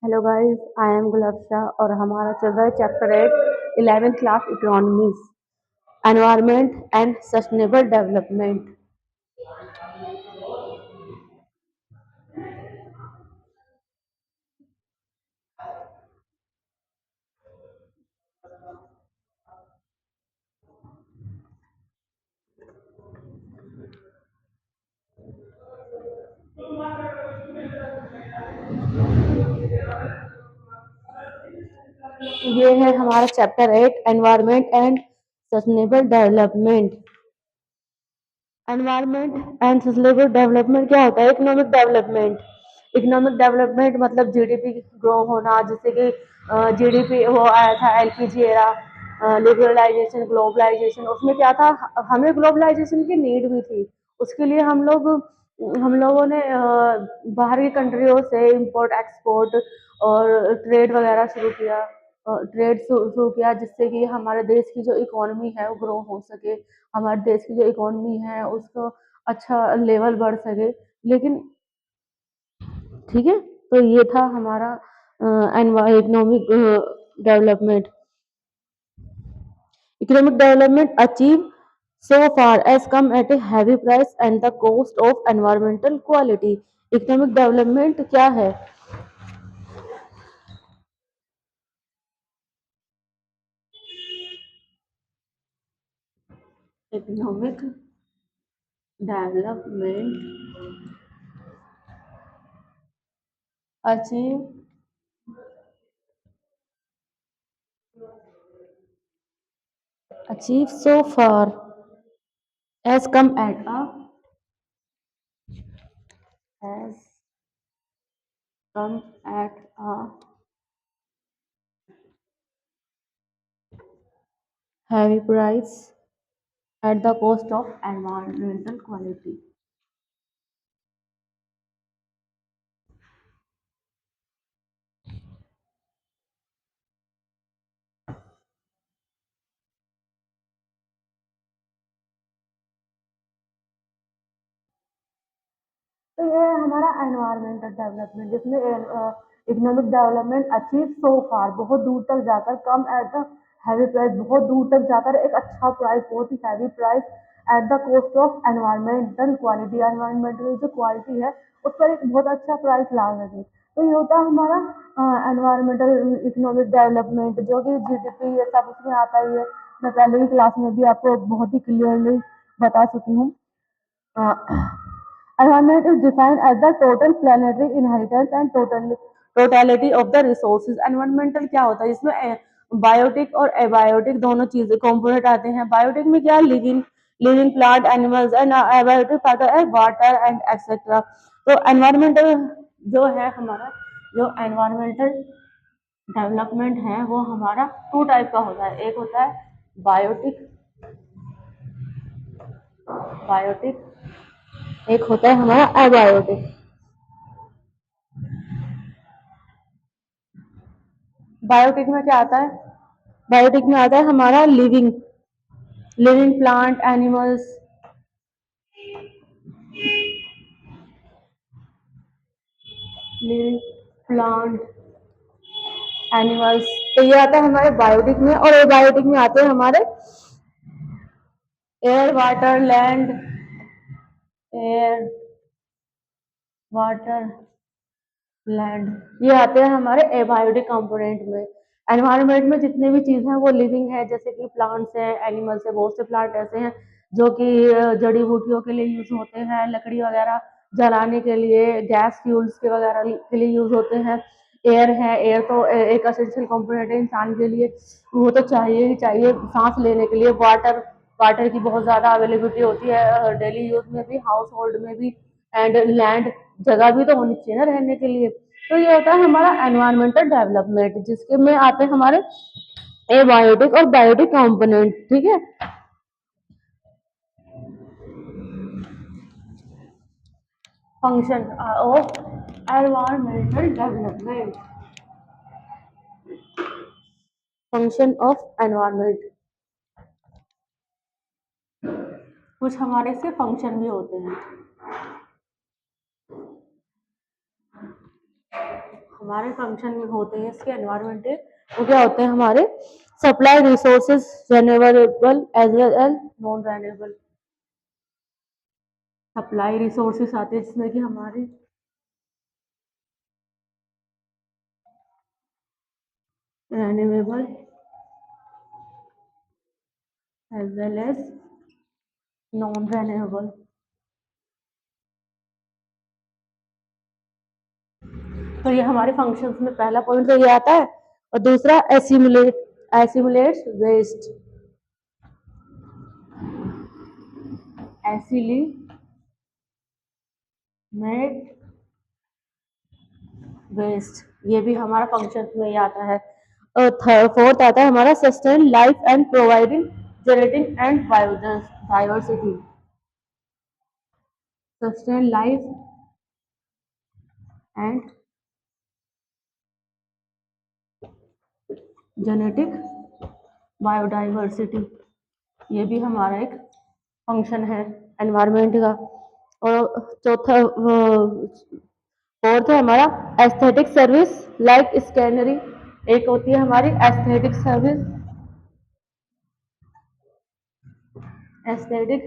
Hello guys, I am Gulfsha और हमारा चल रहा है chapter 8 11th class economics environment and sustainable development. ये है हमारा chapter 8 environment and sustainable development. Environment and sustainable development क्या होता है? Economic development. इकोनॉमिक डेवलपमेंट मतलब जीडीपी ग्रो होना, जैसे कि जीडीपी वो आया था एलपीजी एरा, लिबरलाइजेशन, ग्लोबलाइजेशन। उसमें क्या था, हमें ग्लोबलाइजेशन की नीड भी थी। उसके लिए हम लोगों ने बाहर की कंट्रियों से इंपोर्ट एक्सपोर्ट और ट्रेड वगैरह शुरू किया। ट्रेड शुरू किया जिससे कि हमारे देश की जो इकोनॉमी है वो ग्रो हो सके, हमारे देश की जो इकोनॉमी है उसको अच्छा लेवल बढ़ सके। लेकिन ठीक है, तो ये था हमारा economic development. Economic development achieve so far as come at a heavy price and the cost of environmental quality। Economic development क्या है? Economic development achieve so far as come at as come at a heavy price at the cost of environmental quality। तो ये है हमारा environmental development, जिसमें economic development achieve so far, बहुत दूर तक जाकर, come at the heavy price, बहुत दूर तक जाकर एक अच्छा प्राइस, बहुत ही heavy price at the cost of environmental quality. Environmental जो क्वालिटी है उस पर एक बहुत अच्छा प्राइस ला सके। तो ये होता है हमारा एनवायरमेंटल इकोनॉमिक डेवलपमेंट, जो कि जीडीपी ये सब उसमें आता ही है। मैं पहले की क्लास में भी आपको बहुत ही क्लियरली बता चुकी हूँ। Environment is defined as the total planetary inheritance and totality of the resources। Environmental क्या होता है? इसमें बायोटिक और एबायोटिक दोनों चीजें कंपोनेंट आते हैं। बायोटिक में क्या, living living plant animals, and abiotic आता है वाटर एंड एक्सेट्रा। तो एनवायरमेंटल जो है हमारा, जो एनवायरमेंटल डेवलपमेंट है वो हमारा टू टाइप का होता है। एक होता है बायोटिक बायोटिक एक होता है हमारा एबायोटिक। बायोटिक में क्या आता है? बायोटिक में आता है हमारा living living plant animals, living plant animals. तो ये आता है हमारे बायोटिक में। और एबायोटिक में आते हैं हमारे air water land, air water land, ये आते हैं हमारे एबायोटिक कंपोनेंट में। एनवायरनमेंट में जितने भी चीज़ हैं वो लिविंग है, जैसे कि प्लांट्स हैं, एनिमल्स है। बहुत से प्लांट ऐसे हैं जो कि जड़ी बूटियों के लिए यूज होते हैं, लकड़ी वगैरह जलाने के लिए, गैस फ्यूल्स के वगैरह के लिए यूज होते हैं। एयर है, एयर तो एक असेंशियल कंपोनेंट है इंसान के लिए, वो तो चाहिए ही चाहिए सांस लेने के लिए। वाटर वाटर की बहुत ज़्यादा अवेलेबिलिटी होती है डेली यूज में भी, हाउस होल्ड में भी। एंड लैंड, जगह भी तो होनी चाहिए ना रहने के लिए। तो ये होता है हमारा एनवायरमेंटल डेवलपमेंट, जिसके में आते हैं हमारे एबायोटिक और बायोटिक कंपोनेंट। ठीक है। Function of environmental development, function of environment, कुछ हमारे से फंक्शन भी होते हैं। हमारे फंक्शन में होते हैं इसके एनवायरमेंट के, वो क्या होते हैं हमारे supply resources renewable as well as non renewable. Supply resources आते हैं जिसमें कि हमारे renewable as well as non renewable. तो ये हमारे फंक्शंस में पहला पॉइंट तो ये आता है। और दूसरा एसिमुलेट्स वेस्ट, एसिलीमेट वेस्ट, ये भी हमारा फंक्शन में ही आता है। और फोर्थ आता है हमारा sustain life and providing generating and biodiversity. Sustain life and genetic biodiversity, ये भी हमारा एक फंक्शन है एनवायरनमेंट का। और चौथा फोर्थ है हमारा एस्थेटिक सर्विस लाइक स्कैनरी। एक होती है हमारी aesthetic service, aesthetic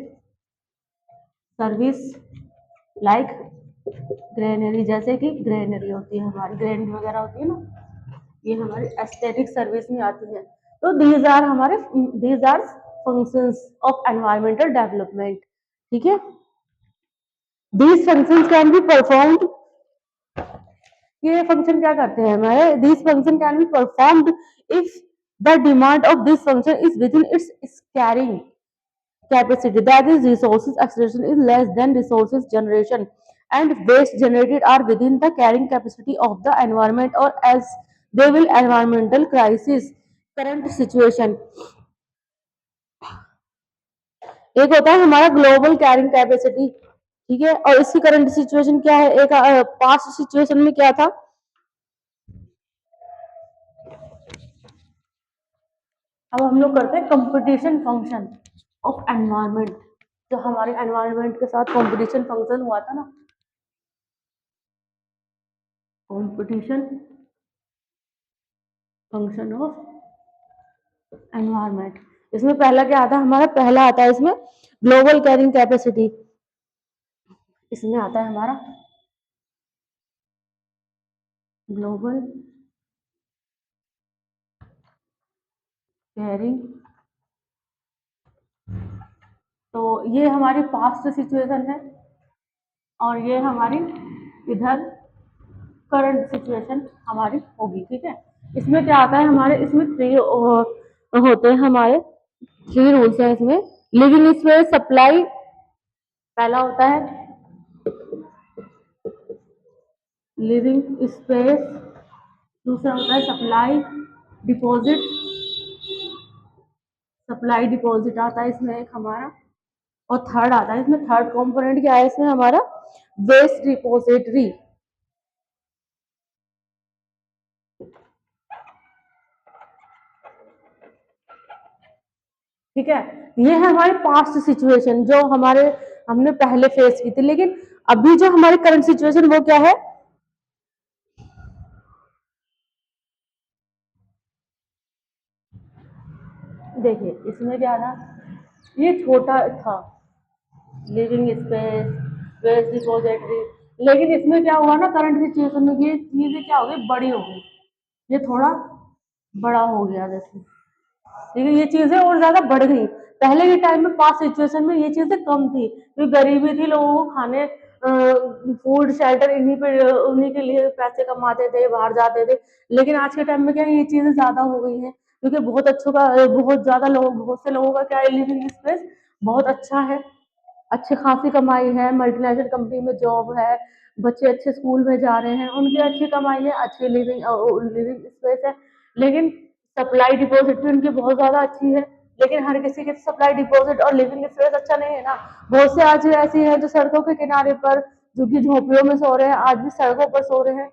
service like granary, जैसे कि ग्रेनरी होती है हमारी, ग्रेनरी वगैरह होती है ना, ये हमारी एस्थेटिक सर्विस में आती है। तो these are functions of environmental development. ठीक है, these functions can be performed, ये फंक्शन क्या करते हैं हमारे, this function can be performed if the demand of this function is within its carrying capacity, that is resources extraction is less than resources generation, and waste generated are within the carrying capacity of the environment or else they will environmental crisis current situation। एक होता है हमारा global carrying capacity, ठीक है, और इसकी current situation क्या है, एक पास्ट सिचुएशन में क्या था। अब हम लोग करते हैं कंपटीशन फंक्शन ऑफ एनवायरमेंट, जो हमारे एनवायरमेंट के साथ कंपटीशन फंक्शन हुआ था ना, कंपटीशन फंक्शन ऑफ एनवायरमेंट। इसमें पहला क्या आता है हमारा, पहला आता है इसमें ग्लोबल कैरिंग कैपेसिटी, इसमें आता है हमारा ग्लोबल कैरिंग। तो ये हमारी पास्ट सिचुएशन है और ये हमारी इधर करंट सिचुएशन हमारी होगी। ठीक है, इसमें क्या आता है हमारे, इसमें थ्री होते हैं हमारे, थ्री रूल्स हैं इसमें। लिविंग स्पेस सप्लाई पहला होता है, लिविंग स्पेस, दूसरा होता है सप्लाई डिपॉजिट, सप्लाई डिपॉजिट आता है इसमें एक हमारा, और थर्ड आता है इसमें, थर्ड कंपोनेंट क्या है इसमें हमारा, वेस्ट रिपोजिटरी। ठीक है, ये है हमारी पास्ट सिचुएशन जो हमारे हमने पहले फेस की थी, लेकिन अभी जो हमारी करंट सिचुएशन वो क्या है, देखिए इसमें क्या था, ये छोटा था लिविंग स्पेस वेस्ट रिपोजिटरी, लेकिन इसमें क्या हुआ ना करंट सिचुएशन में, ये चीजें क्या हो गई, बड़ी हो गई, ये थोड़ा बड़ा हो गया जैसे, लेकिन ये चीजें और ज्यादा बढ़ गई। पहले के टाइम में पास सिचुएशन में ये चीजें कम थी, क्योंकि गरीबी थी, लोगों को खाने फूड शेल्टर इन्हीं पे, उन्हीं के लिए पैसे कमाते थे, बाहर जाते थे। लेकिन आज के टाइम में क्या है, ये चीजें ज्यादा हो गई हैं, क्योंकि बहुत अच्छों का, बहुत ज्यादा लोग, बहुत से लोगों का क्या है, लिविंग स्पेस बहुत अच्छा है, अच्छी खासी कमाई है, मल्टीनेशनल कंपनी में जॉब है, बच्चे अच्छे स्कूल में जा रहे हैं, उनकी अच्छी कमाई है, अच्छी लिविंग स्पेस है। लेकिन सप्लाई डिपॉजिट भी उनकी बहुत ज्यादा अच्छी है, लेकिन हर किसी के सप्लाई डिपॉजिट और लिविंग स्पेस अच्छा नहीं है ना। बहुत से आज ऐसी हैं जो सड़कों के किनारे पर, जो कि झोपड़ियों में सो रहे हैं, आज भी सड़कों पर सो रहे हैं।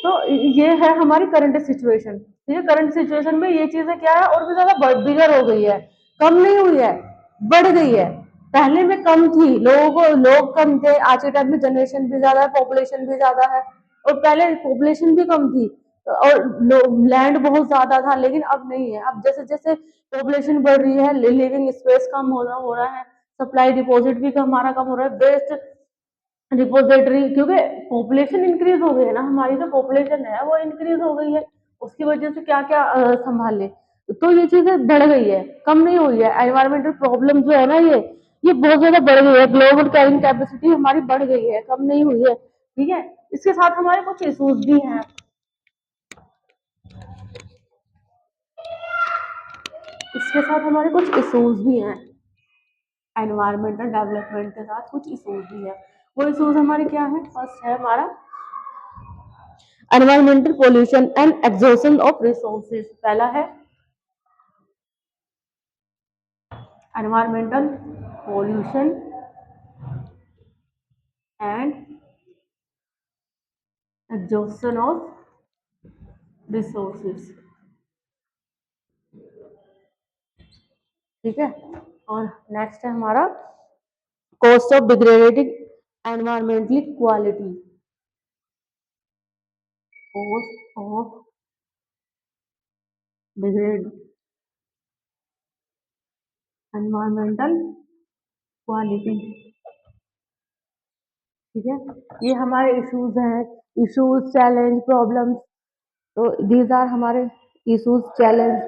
तो ये है हमारी करंट सिचुएशन। ठीक है, करंट सिचुएशन में ये चीजें क्या है, और भी ज्यादा बिगर हो गई है, कम नहीं हुई है, बढ़ गई है। पहले में कम थी, लोग कम थे, आज के टाइम में जनरेशन भी ज्यादा है, पॉपुलेशन भी ज्यादा है, और पहले पॉपुलेशन भी कम थी और लैंड बहुत ज्यादा था, लेकिन अब नहीं है। अब जैसे जैसे पॉपुलेशन बढ़ रही है, लिविंग स्पेस कम हो रहा है, सप्लाई डिपॉजिट भी हमारा कम हो रहा है, वेस्ट रिपोजिटरी, क्योंकि पॉपुलेशन इंक्रीज हो गई है ना, हमारी जो पॉपुलेशन है वो इंक्रीज हो गई है, उसकी वजह से क्या क्या संभाले, तो ये चीजें बढ़ गई है, कम नहीं हुई है। एनवायरमेंटल प्रॉब्लम जो है ना, ये बहुत ज्यादा बढ़ गई है, ग्लोबल कैरिंग कैपेसिटी हमारी बढ़ गई है, कम नहीं हुई है। ठीक है, इसके साथ हमारे कुछ इश्यूज भी हैं, इसके साथ हमारे कुछ इश्यूज भी हैं, एनवायरमेंटल डेवलपमेंट के साथ कुछ इश्यूज भी है। वो इश्यूज हमारे क्या है? फर्स्ट है हमारा environmental pollution and exhaustion of resources. पहला है environmental pollution and exhaustion of resources. ठीक है, और नेक्स्ट है हमारा cost of degrading environmentally quality. Cost of degrade environmental quality. ठीक है, ये हमारे इश्यूज हैं, इश्यूज, चैलेंज, प्रॉब्लम्स। तो दीज आर हमारे इश्यूज, चैलेंज,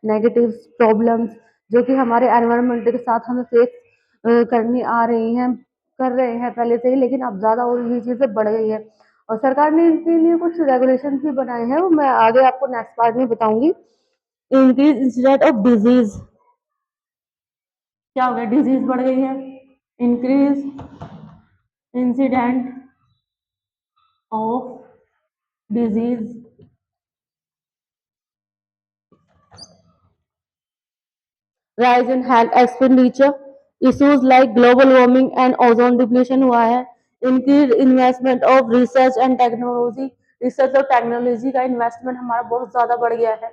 नेगेटिव प्रॉब्लम्स, जो कि हमारे एनवायरनमेंट के साथ हमें फेस करनी आ रही हैं, कर रहे हैं पहले से ही, लेकिन अब ज़्यादा और ये चीज़ें बढ़ गई है। और सरकार ने इनके लिए कुछ रेगुलेशन भी बनाए हैं, वो मैं आगे आपको नेक्स्ट पार्ट में बताऊंगी। Increase incident of disease. क्या हो गया? डिजीज बढ़ गई है। Increase incident of disease, rise in health expenditure, issues like global warming and ozone depletion हुआ है, increased investment of research and technology, research और टेक्नोलॉजी का इन्वेस्टमेंट हमारा बहुत ज्यादा बढ़ गया है।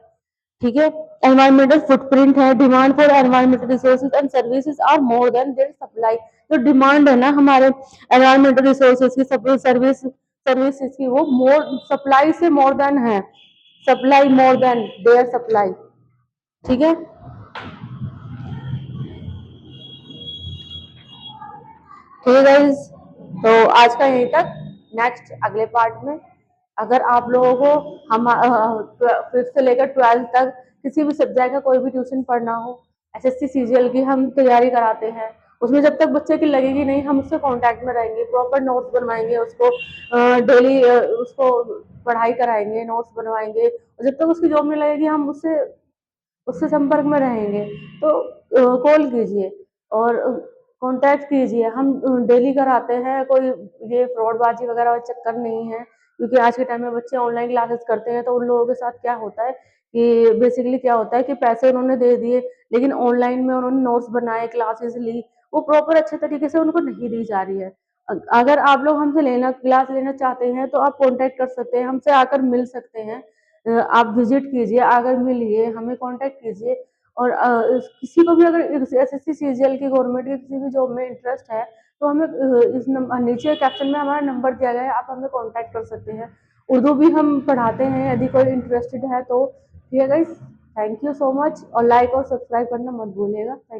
ठीक है, एनवायरमेंटल फुटप्रिंट है, demand for environmental resources and services are more than their supply. जो डिमांड है ना हमारे एनवायरमेंटल रिसोर्सेज की, सर्विसेज की, वो मोर सप्लाई से मोर देन है, supply more than their supply. ठीक है, ठीक है गाइज, तो आज का यहीं तक। नेक्स्ट अगले पार्ट में अगर आप लोगों को हम फिफ्थ से लेकर 12th तक किसी भी सब्जेक्ट का कोई भी ट्यूशन पढ़ना हो, एसएससी सीजीएल की हम तैयारी कराते हैं, उसमें जब तक बच्चे की लगेगी नहीं, हम उससे कांटेक्ट में रहेंगे, प्रॉपर नोट्स बनवाएंगे उसको, डेली उसको पढ़ाई कराएंगे, नोट्स बनवाएंगे, और जब तक उसकी जॉब नहीं लगेगी हम उससे उससे संपर्क में रहेंगे। तो कॉल कीजिए और कांटेक्ट कीजिए, हम डेली कराते हैं, कोई ये फ्रॉडबाजी वगैरह वाला चक्कर नहीं है, क्योंकि आज के टाइम में बच्चे ऑनलाइन क्लासेस करते हैं, तो उन लोगों के साथ क्या होता है कि बेसिकली क्या होता है कि पैसे उन्होंने दे दिए, लेकिन ऑनलाइन में उन्होंने नोट्स बनाए, क्लासेस ली, वो प्रॉपर अच्छे तरीके से उनको नहीं दी जा रही है। अगर आप लोग हमसे क्लास लेना चाहते हैं तो आप कांटेक्ट कर सकते हैं, हमसे आकर मिल सकते हैं, आप विजिट कीजिए, आकर मिलिए, हमें कांटेक्ट कीजिए। और किसी को भी अगर एसएससी सीजीएल की, गवर्नमेंट की किसी भी जॉब में इंटरेस्ट है, तो हमें इस नीचे कैप्शन में हमारा नंबर दिया गया है, आप हमें कांटेक्ट कर सकते हैं। उर्दू भी हम पढ़ाते हैं, यदि कोई इंटरेस्टेड है तो। ठीक है guys, thank you so much, और लाइक और सब्सक्राइब करना मत भूलिएगा। थैंक